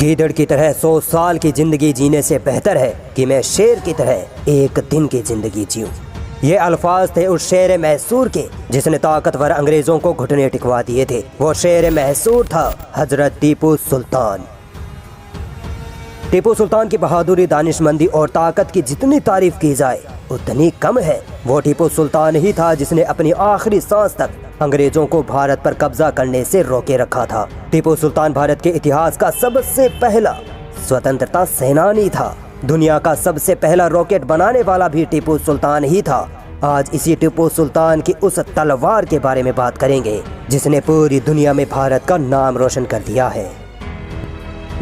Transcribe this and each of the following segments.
गीदड़ की तरह 100 साल की जिंदगी जीने से बेहतर है कि मैं शेर की तरह एक दिन की जिंदगी जीऊं। ये अल्फाज थे उस शेर मैसूर के जिसने ताकतवर अंग्रेजों को घुटने टिकवा दिए थे। वो शेर मैसूर था हजरत टीपू सुल्तान। टीपू सुल्तान की बहादुरी, दानिशमंदी और ताकत की जितनी तारीफ की जाए उतनी कम है। वो टीपू सुल्तान ही था जिसने अपनी आखिरी सांस तक अंग्रेजों को भारत पर कब्जा करने से रोके रखा था। टीपू सुल्तान भारत के इतिहास का सबसे पहला स्वतंत्रता सेनानी था। दुनिया का सबसे पहला रॉकेट बनाने वाला भी टीपू सुल्तान ही था। आज इसी टीपू सुल्तान की उस तलवार के बारे में बात करेंगे जिसने पूरी दुनिया में भारत का नाम रोशन कर दिया है।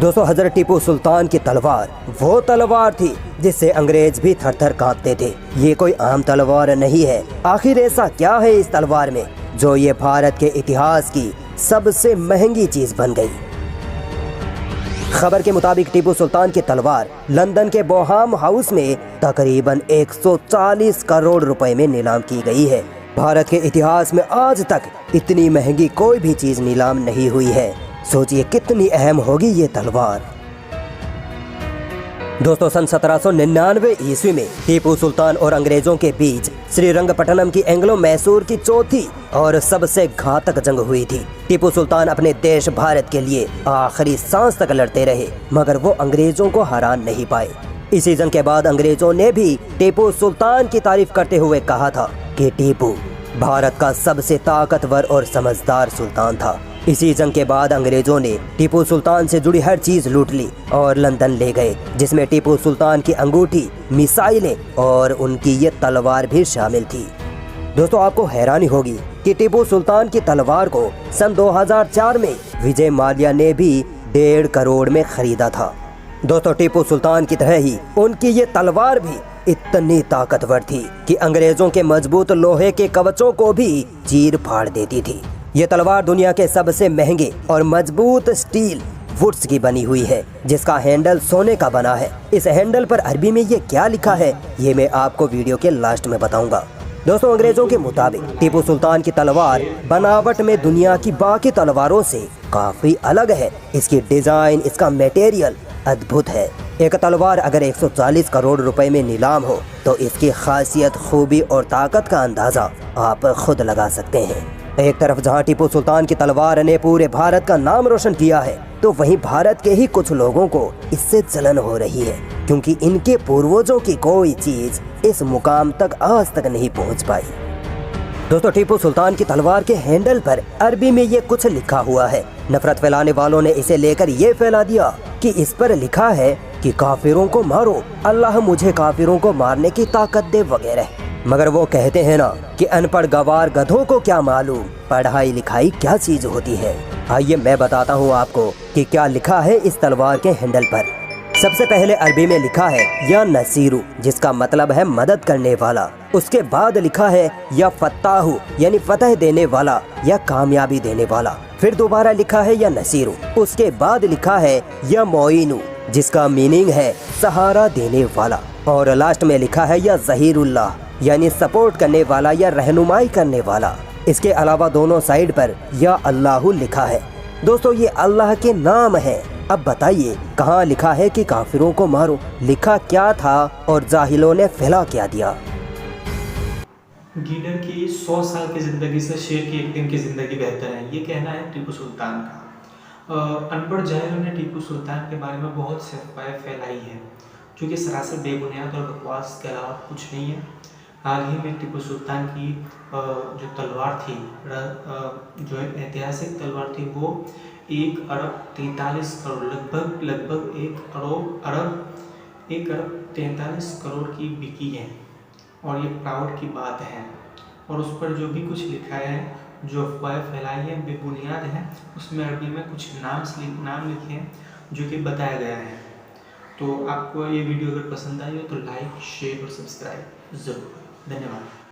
दोस्तों, हजरत टीपू सुल्तान की तलवार वो तलवार थी जिससे अंग्रेज भी थर थर कांपते थे। ये कोई आम तलवार नहीं है। आखिर ऐसा क्या है इस तलवार में जो ये भारत के इतिहास की सबसे महंगी चीज बन गई। खबर के मुताबिक टीपू सुल्तान की तलवार लंदन के बोहाम हाउस में तकरीबन 140 करोड़ रुपए में नीलाम की गई है। भारत के इतिहास में आज तक इतनी महंगी कोई भी चीज नीलाम नहीं हुई है। सोचिए कितनी अहम होगी ये तलवार। दोस्तों, सन 1799 ईस्वी में टीपू सुल्तान और अंग्रेजों के बीच श्रीरंगपट्टनम की एंग्लो मैसूर की चौथी और सबसे घातक जंग हुई थी। टीपू सुल्तान अपने देश भारत के लिए आखिरी सांस तक लड़ते रहे, मगर वो अंग्रेजों को हरा नहीं पाए। इसी जंग के बाद अंग्रेजों ने भी टीपू सुल्तान की तारीफ करते हुए कहा था कि टीपू भारत का सबसे ताकतवर और समझदार सुल्तान था। इसी जंग के बाद अंग्रेजों ने टीपू सुल्तान से जुड़ी हर चीज लूट ली और लंदन ले गए, जिसमें टीपू सुल्तान की अंगूठी, मिसाइलें और उनकी ये तलवार भी शामिल थी। दोस्तों, आपको हैरानी होगी कि टीपू सुल्तान की तलवार को सन 2004 में विजय माल्या ने भी 1.5 करोड़ में खरीदा था। दोस्तों, टीपू सुल्तान की तरह ही उनकी ये तलवार भी इतनी ताकतवर थी कि अंग्रेजों के मजबूत लोहे के कवचों को भी चीर फाड़ देती थी। ये तलवार दुनिया के सबसे महंगे और मजबूत स्टील वुड्स की बनी हुई है, जिसका हैंडल सोने का बना है। इस हैंडल पर अरबी में ये क्या लिखा है ये मैं आपको वीडियो के लास्ट में बताऊंगा। दोस्तों, अंग्रेजों के मुताबिक टीपू सुल्तान की तलवार बनावट में दुनिया की बाकी तलवारों से काफी अलग है। इसकी डिजाइन, इसका मटेरियल अद्भुत है। एक तलवार अगर 140 करोड़ रुपए में नीलाम हो तो इसकी खासियत, खूबी और ताकत का अंदाजा आप खुद लगा सकते हैं। एक तरफ जहां टीपू सुल्तान की तलवार ने पूरे भारत का नाम रोशन किया है, तो वहीं भारत के ही कुछ लोगों को इससे जलन हो रही है, क्योंकि इनके पूर्वजों की कोई चीज इस मुकाम तक आज तक नहीं पहुंच पाई। दोस्तों, टीपू सुल्तान की तलवार के हैंडल पर अरबी में ये कुछ लिखा हुआ है। नफरत फैलाने वालों ने इसे लेकर ये फैला दिया कि इस पर लिखा है कि काफिरों को मारो, अल्लाह मुझे काफिरों को मारने की ताकत दे वगैरह। मगर वो कहते हैं ना कि अनपढ़ गवार गधों को क्या मालूम पढ़ाई लिखाई क्या चीज होती है। आइए मैं बताता हूँ आपको कि क्या लिखा है इस तलवार के हैंडल पर। सबसे पहले अरबी में लिखा है या नसीरू, जिसका मतलब है मदद करने वाला। उसके बाद लिखा है या फत्ताहू, यानी फतह देने वाला या कामयाबी देने वाला। फिर दोबारा लिखा है या नसीरू। उसके बाद लिखा है या मोइनू, जिसका मीनिंग है सहारा देने वाला। और लास्ट में लिखा है या जहीरुल्लाह, यानी सपोर्ट करने वाला या रहनुमाई करने वाला। इसके अलावा दोनों साइड पर या अल्लाहु लिखा है। दोस्तों, ये अल्लाह के नाम है। अब बताइए कहाँ लिखा है कि काफिरों को मारो? लिखा क्या था और जाहिलों ने फैला क्या दिया? गीदड़ की 100 साल की जिंदगी से शेर की एक दिन की जिंदगी बेहतर है, ये कहना है टीपू सुल्तान का। अनपढ़ जाहिलों ने टीपू सुल्तान के बारे में बहुत सी अफवाहें फैलाई है, जो कि सरासर बेबुनियाद और बकवास के अलावा कुछ नहीं है। हाल ही में टीपू सुल्तान की जो तलवार थी, जो ऐतिहासिक तलवार थी, वो 1 अरब 43 करोड़ लगभग 1 अरब 43 करोड़ की बिकी है। और ये प्राउड की बात है। और उस पर जो भी कुछ लिखा है, जो अफवाहें फैलाई है, बेबुनियाद है। उसमें अरबी में कुछ नाम लिखे हैं जो कि बताया गया है। तो आपको ये वीडियो अगर पसंद आई हो तो लाइक, शेयर और सब्सक्राइब ज़रूर। धन्यवाद।